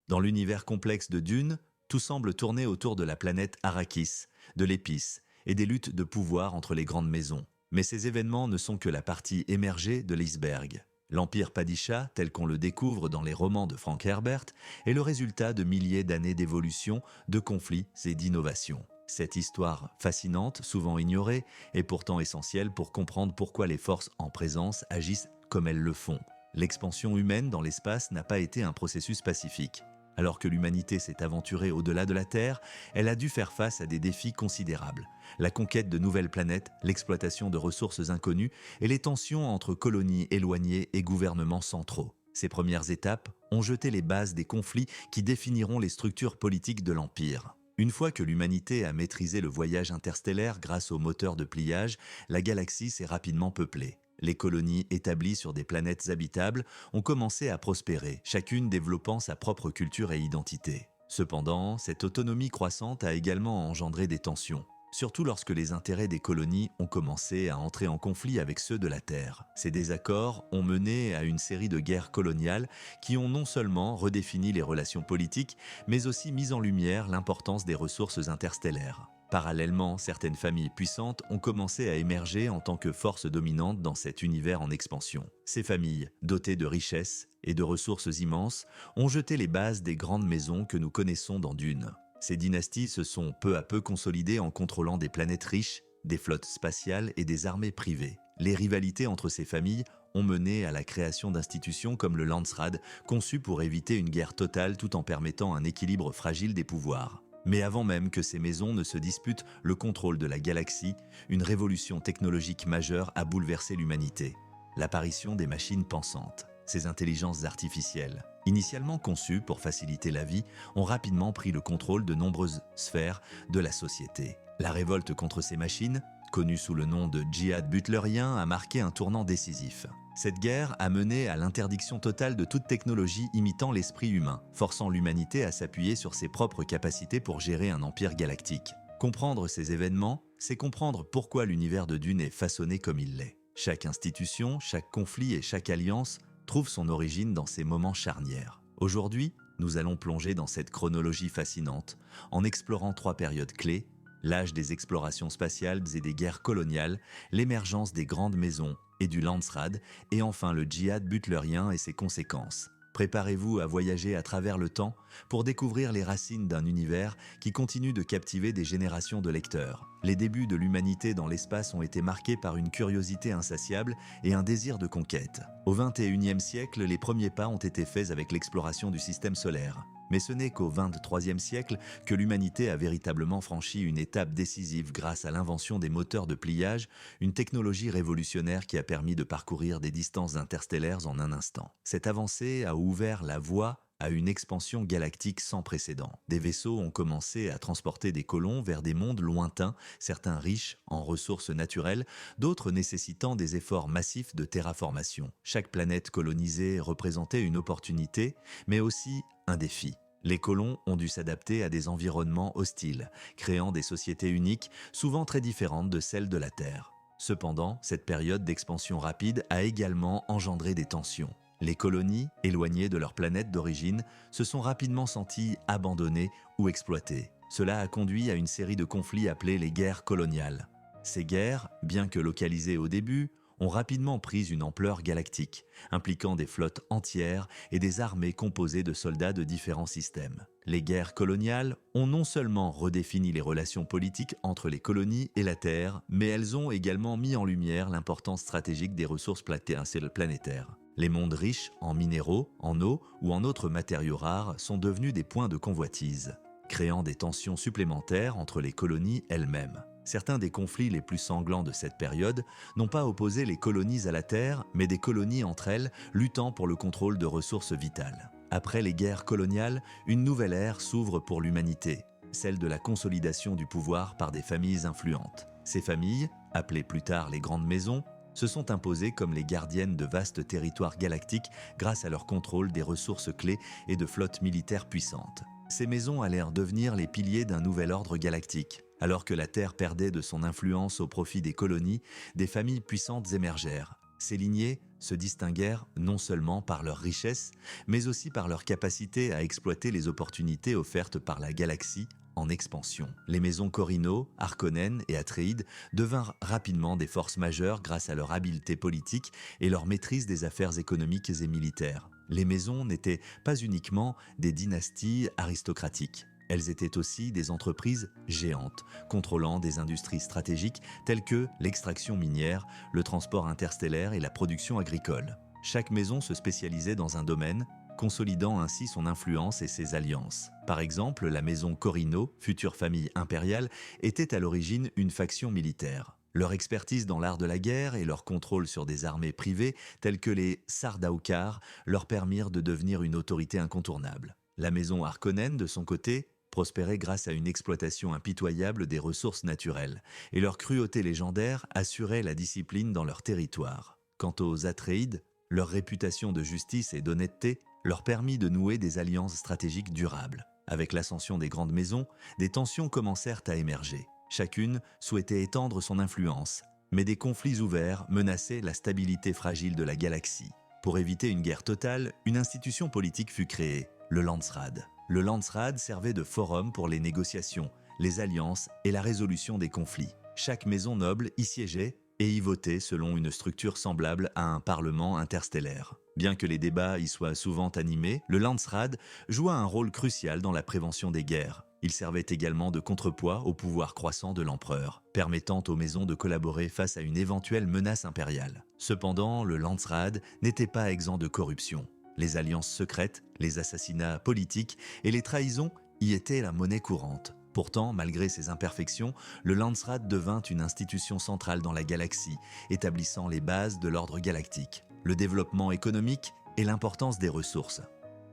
Dans l'univers complexe de Dune, tout semble tourner autour de la planète Arrakis, de l'épice et des luttes de pouvoir entre les grandes maisons. Mais ces événements ne sont que la partie émergée de l'iceberg. L'Empire Padishah, tel qu'on le découvre dans les romans de Frank Herbert, est le résultat de milliers d'années d'évolution, de conflits et d'innovations. Cette histoire fascinante, souvent ignorée, est pourtant essentielle pour comprendre pourquoi les forces en présence agissent comme elles le font. L'expansion humaine dans l'espace n'a pas été un processus pacifique. Alors que l'humanité s'est aventurée au-delà de la Terre, elle a dû faire face à des défis considérables. La conquête de nouvelles planètes, l'exploitation de ressources inconnues et les tensions entre colonies éloignées et gouvernements centraux. Ces premières étapes ont jeté les bases des conflits qui définiront les structures politiques de l'Empire. Une fois que l'humanité a maîtrisé le voyage interstellaire grâce aux moteurs de pliage, la galaxie s'est rapidement peuplée. Les colonies établies sur des planètes habitables ont commencé à prospérer, chacune développant sa propre culture et identité. Cependant, cette autonomie croissante a également engendré des tensions, surtout lorsque les intérêts des colonies ont commencé à entrer en conflit avec ceux de la Terre. Ces désaccords ont mené à une série de guerres coloniales qui ont non seulement redéfini les relations politiques, mais aussi mis en lumière l'importance des ressources interstellaires. Parallèlement, certaines familles puissantes ont commencé à émerger en tant que force dominante dans cet univers en expansion. Ces familles, dotées de richesses et de ressources immenses, ont jeté les bases des grandes maisons que nous connaissons dans Dune. Ces dynasties se sont peu à peu consolidées en contrôlant des planètes riches, des flottes spatiales et des armées privées. Les rivalités entre ces familles ont mené à la création d'institutions comme le Landsraad, conçues pour éviter une guerre totale tout en permettant un équilibre fragile des pouvoirs. Mais avant même que ces maisons ne se disputent le contrôle de la galaxie, une révolution technologique majeure a bouleversé l'humanité. L'apparition des machines pensantes, ces intelligences artificielles, initialement conçues pour faciliter la vie, ont rapidement pris le contrôle de nombreuses sphères de la société. La révolte contre ces machines, connue sous le nom de djihad butlerien, a marqué un tournant décisif. Cette guerre a mené à l'interdiction totale de toute technologie imitant l'esprit humain, forçant l'humanité à s'appuyer sur ses propres capacités pour gérer un empire galactique. Comprendre ces événements, c'est comprendre pourquoi l'univers de Dune est façonné comme il l'est. Chaque institution, chaque conflit et chaque alliance trouve son origine dans ces moments charnières. Aujourd'hui, nous allons plonger dans cette chronologie fascinante, en explorant 3 périodes clés: l'âge des explorations spatiales et des guerres coloniales, l'émergence des grandes maisons et du Landsraad, et enfin le djihad butlerien et ses conséquences. Préparez-vous à voyager à travers le temps pour découvrir les racines d'un univers qui continue de captiver des générations de lecteurs. Les débuts de l'humanité dans l'espace ont été marqués par une curiosité insatiable et un désir de conquête. Au XXIe siècle, les premiers pas ont été faits avec l'exploration du système solaire. Mais ce n'est qu'au XXIIIe siècle que l'humanité a véritablement franchi une étape décisive grâce à l'invention des moteurs de pliage, une technologie révolutionnaire qui a permis de parcourir des distances interstellaires en un instant. Cette avancée a ouvert la voie à une expansion galactique sans précédent. Des vaisseaux ont commencé à transporter des colons vers des mondes lointains, certains riches en ressources naturelles, d'autres nécessitant des efforts massifs de terraformation. Chaque planète colonisée représentait une opportunité, mais aussi un défi. Les colons ont dû s'adapter à des environnements hostiles, créant des sociétés uniques, souvent très différentes de celles de la Terre. Cependant, cette période d'expansion rapide a également engendré des tensions. Les colonies, éloignées de leur planète d'origine, se sont rapidement senties abandonnées ou exploitées. Cela a conduit à une série de conflits appelés les guerres coloniales. Ces guerres, bien que localisées au début, ont rapidement pris une ampleur galactique, impliquant des flottes entières et des armées composées de soldats de différents systèmes. Les guerres coloniales ont non seulement redéfini les relations politiques entre les colonies et la Terre, mais elles ont également mis en lumière l'importance stratégique des ressources planétaires. Les mondes riches en minéraux, en eau ou en autres matériaux rares sont devenus des points de convoitise, créant des tensions supplémentaires entre les colonies elles-mêmes. Certains des conflits les plus sanglants de cette période n'ont pas opposé les colonies à la Terre, mais des colonies entre elles luttant pour le contrôle de ressources vitales. Après les guerres coloniales, une nouvelle ère s'ouvre pour l'humanité, celle de la consolidation du pouvoir par des familles influentes. Ces familles, appelées plus tard les grandes maisons, se sont imposées comme les gardiennes de vastes territoires galactiques grâce à leur contrôle des ressources clés et de flottes militaires puissantes. Ces maisons allèrent devenir les piliers d'un nouvel ordre galactique. Alors que la Terre perdait de son influence au profit des colonies, des familles puissantes émergèrent. Ces lignées, se distinguèrent non seulement par leur richesse, mais aussi par leur capacité à exploiter les opportunités offertes par la galaxie en expansion. Les maisons Corino, Harkonnen et Atreides devinrent rapidement des forces majeures grâce à leur habileté politique et leur maîtrise des affaires économiques et militaires. Les maisons n'étaient pas uniquement des dynasties aristocratiques. Elles étaient aussi des entreprises géantes, contrôlant des industries stratégiques telles que l'extraction minière, le transport interstellaire et la production agricole. Chaque maison se spécialisait dans un domaine, consolidant ainsi son influence et ses alliances. Par exemple, la maison Corino, future famille impériale, était à l'origine une faction militaire. Leur expertise dans l'art de la guerre et leur contrôle sur des armées privées telles que les Sardaukar leur permirent de devenir une autorité incontournable. La maison Harkonnen, de son côté, prospérait grâce à une exploitation impitoyable des ressources naturelles, et leur cruauté légendaire assurait la discipline dans leur territoire. Quant aux Atreides, leur réputation de justice et d'honnêteté leur permit de nouer des alliances stratégiques durables. Avec l'ascension des grandes maisons, des tensions commencèrent à émerger. Chacune souhaitait étendre son influence, mais des conflits ouverts menaçaient la stabilité fragile de la galaxie. Pour éviter une guerre totale, une institution politique fut créée, le Landsraad. Le Landsraad servait de forum pour les négociations, les alliances et la résolution des conflits. Chaque maison noble y siégeait et y votait selon une structure semblable à un parlement interstellaire. Bien que les débats y soient souvent animés, le Landsraad joua un rôle crucial dans la prévention des guerres. Il servait également de contrepoids au pouvoir croissant de l'empereur, permettant aux maisons de collaborer face à une éventuelle menace impériale. Cependant, le Landsraad n'était pas exempt de corruption. Les alliances secrètes, les assassinats politiques et les trahisons y étaient la monnaie courante. Pourtant, malgré ses imperfections, le Landsraad devint une institution centrale dans la galaxie, établissant les bases de l'ordre galactique, le développement économique et l'importance des ressources.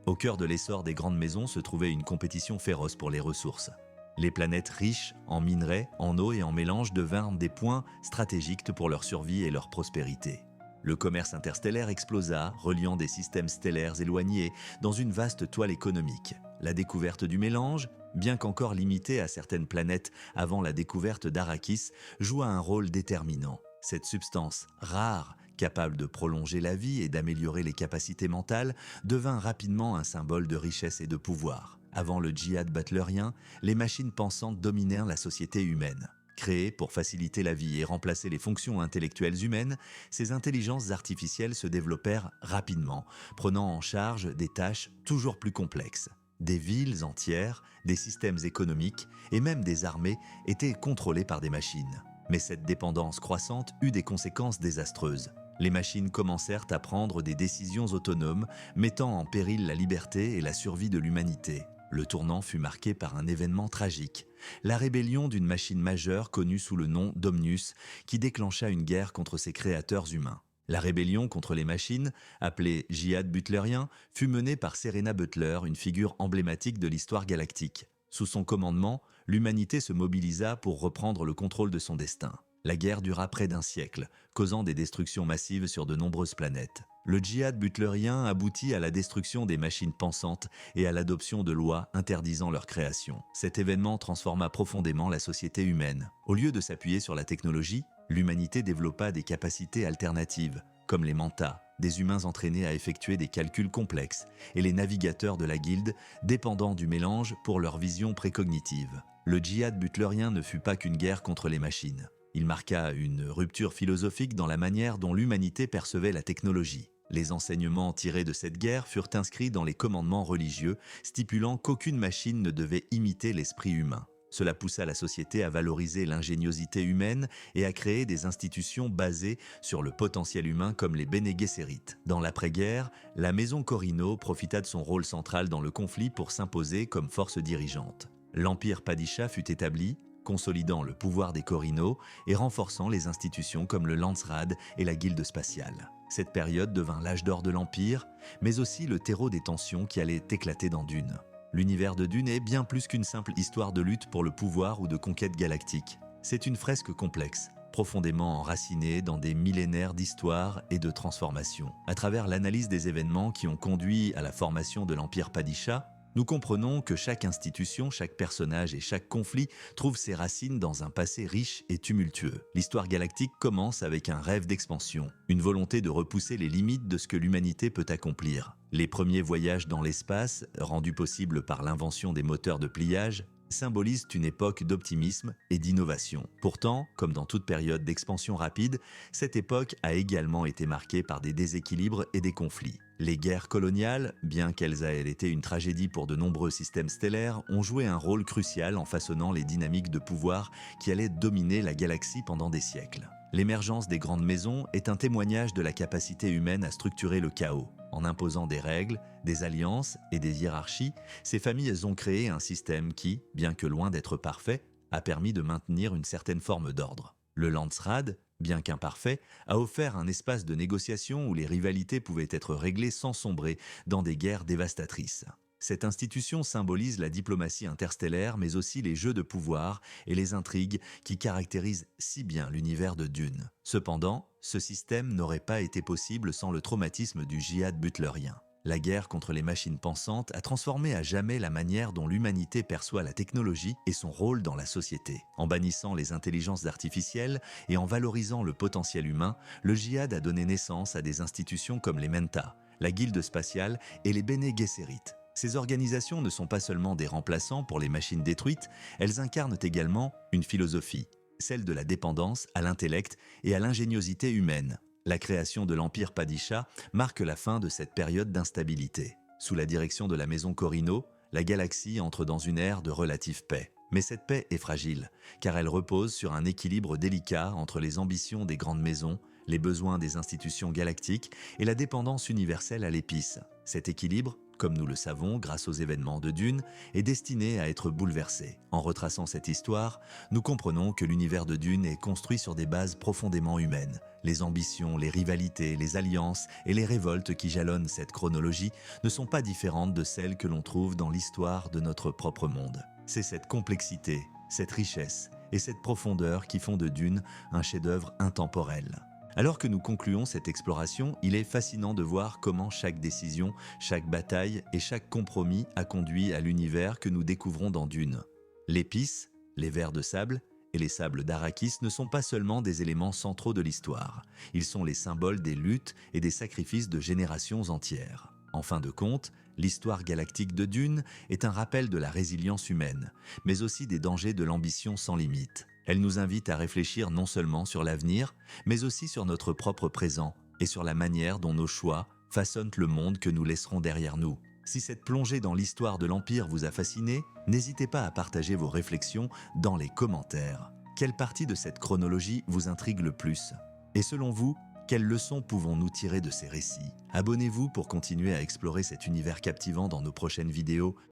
Au cœur de l'essor des grandes maisons se trouvait une compétition féroce pour les ressources. Les planètes riches en minerais, en eau et en mélange devinrent des points stratégiques pour leur survie et leur prospérité. Le commerce interstellaire explosa, reliant des systèmes stellaires éloignés dans une vaste toile économique. La découverte du mélange, bien qu'encore limitée à certaines planètes avant la découverte d'Arrakis, joua un rôle déterminant. Cette substance rare, capable de prolonger la vie et d'améliorer les capacités mentales, devint rapidement un symbole de richesse et de pouvoir. Avant le djihad butlerien, les machines pensantes dominèrent la société humaine. Créées pour faciliter la vie et remplacer les fonctions intellectuelles humaines, ces intelligences artificielles se développèrent rapidement, prenant en charge des tâches toujours plus complexes. Des villes entières, des systèmes économiques et même des armées étaient contrôlés par des machines. Mais cette dépendance croissante eut des conséquences désastreuses. Les machines commencèrent à prendre des décisions autonomes, mettant en péril la liberté et la survie de l'humanité. Le tournant fut marqué par un événement tragique, la rébellion d'une machine majeure connue sous le nom d'Omnius, qui déclencha une guerre contre ses créateurs humains. La rébellion contre les machines, appelée djihad butlerien, fut menée par Serena Butler, une figure emblématique de l'histoire galactique. Sous son commandement, l'humanité se mobilisa pour reprendre le contrôle de son destin. La guerre dura près d'un siècle, causant des destructions massives sur de nombreuses planètes. Le djihad butlerien aboutit à la destruction des machines pensantes et à l'adoption de lois interdisant leur création. Cet événement transforma profondément la société humaine. Au lieu de s'appuyer sur la technologie, l'humanité développa des capacités alternatives, comme les mantas, des humains entraînés à effectuer des calculs complexes, et les navigateurs de la guilde, dépendant du mélange pour leur vision précognitive. Le djihad butlerien ne fut pas qu'une guerre contre les machines. Il marqua une rupture philosophique dans la manière dont l'humanité percevait la technologie. Les enseignements tirés de cette guerre furent inscrits dans les commandements religieux, stipulant qu'aucune machine ne devait imiter l'esprit humain. Cela poussa la société à valoriser l'ingéniosité humaine et à créer des institutions basées sur le potentiel humain comme les Bene Gesserit. Dans l'après-guerre, la maison Corino profita de son rôle central dans le conflit pour s'imposer comme force dirigeante. L'empire Padishah fut établi, consolidant le pouvoir des Corino et renforçant les institutions comme le Landsraad et la Guilde spatiale. Cette période devint l'âge d'or de l'Empire, mais aussi le terreau des tensions qui allaient éclater dans Dune. L'univers de Dune est bien plus qu'une simple histoire de lutte pour le pouvoir ou de conquête galactique. C'est une fresque complexe, profondément enracinée dans des millénaires d'histoire et de transformation. À travers l'analyse des événements qui ont conduit à la formation de l'Empire Padishah, Nous comprenons que chaque institution, chaque personnage et chaque conflit trouve ses racines dans un passé riche et tumultueux. L'histoire galactique commence avec un rêve d'expansion, une volonté de repousser les limites de ce que l'humanité peut accomplir. Les premiers voyages dans l'espace, rendus possibles par l'invention des moteurs de pliage, symbolisent une époque d'optimisme et d'innovation. Pourtant, comme dans toute période d'expansion rapide, cette époque a également été marquée par des déséquilibres et des conflits. Les guerres coloniales, bien qu'elles aient été une tragédie pour de nombreux systèmes stellaires, ont joué un rôle crucial en façonnant les dynamiques de pouvoir qui allaient dominer la galaxie pendant des siècles. L'émergence des grandes maisons est un témoignage de la capacité humaine à structurer le chaos. En imposant des règles, des alliances et des hiérarchies, ces familles ont créé un système qui, bien que loin d'être parfait, a permis de maintenir une certaine forme d'ordre. Le Landsraad, bien qu'imparfait, a offert un espace de négociation où les rivalités pouvaient être réglées sans sombrer dans des guerres dévastatrices. Cette institution symbolise la diplomatie interstellaire, mais aussi les jeux de pouvoir et les intrigues qui caractérisent si bien l'univers de Dune. Cependant, ce système n'aurait pas été possible sans le traumatisme du djihad butlerien. La guerre contre les machines pensantes a transformé à jamais la manière dont l'humanité perçoit la technologie et son rôle dans la société. En bannissant les intelligences artificielles et en valorisant le potentiel humain, le djihad a donné naissance à des institutions comme les Menta, la Guilde spatiale et les Bene Gesserit. Ces organisations ne sont pas seulement des remplaçants pour les machines détruites, elles incarnent également une philosophie, celle de la dépendance à l'intellect et à l'ingéniosité humaine. La création de l'Empire Padishah marque la fin de cette période d'instabilité. Sous la direction de la maison Corino, la galaxie entre dans une ère de relative paix. Mais cette paix est fragile, car elle repose sur un équilibre délicat entre les ambitions des grandes maisons, les besoins des institutions galactiques et la dépendance universelle à l'épice. Cet équilibre, comme nous le savons grâce aux événements de Dune, est destiné à être bouleversé. En retraçant cette histoire, nous comprenons que l'univers de Dune est construit sur des bases profondément humaines. Les ambitions, les rivalités, les alliances et les révoltes qui jalonnent cette chronologie ne sont pas différentes de celles que l'on trouve dans l'histoire de notre propre monde. C'est cette complexité, cette richesse et cette profondeur qui font de Dune un chef-d'œuvre intemporel. Alors que nous concluons cette exploration, il est fascinant de voir comment chaque décision, chaque bataille et chaque compromis a conduit à l'univers que nous découvrons dans Dune. L'épice, les vers de sable et les sables d'Arrakis ne sont pas seulement des éléments centraux de l'histoire, ils sont les symboles des luttes et des sacrifices de générations entières. En fin de compte, l'histoire galactique de Dune est un rappel de la résilience humaine, mais aussi des dangers de l'ambition sans limite. Elle nous invite à réfléchir non seulement sur l'avenir, mais aussi sur notre propre présent et sur la manière dont nos choix façonnent le monde que nous laisserons derrière nous. Si cette plongée dans l'histoire de l'Empire vous a fasciné, n'hésitez pas à partager vos réflexions dans les commentaires. Quelle partie de cette chronologie vous intrigue le plus? Et selon vous, quelles leçons pouvons-nous tirer de ces récits? Abonnez-vous pour continuer à explorer cet univers captivant dans nos prochaines vidéos.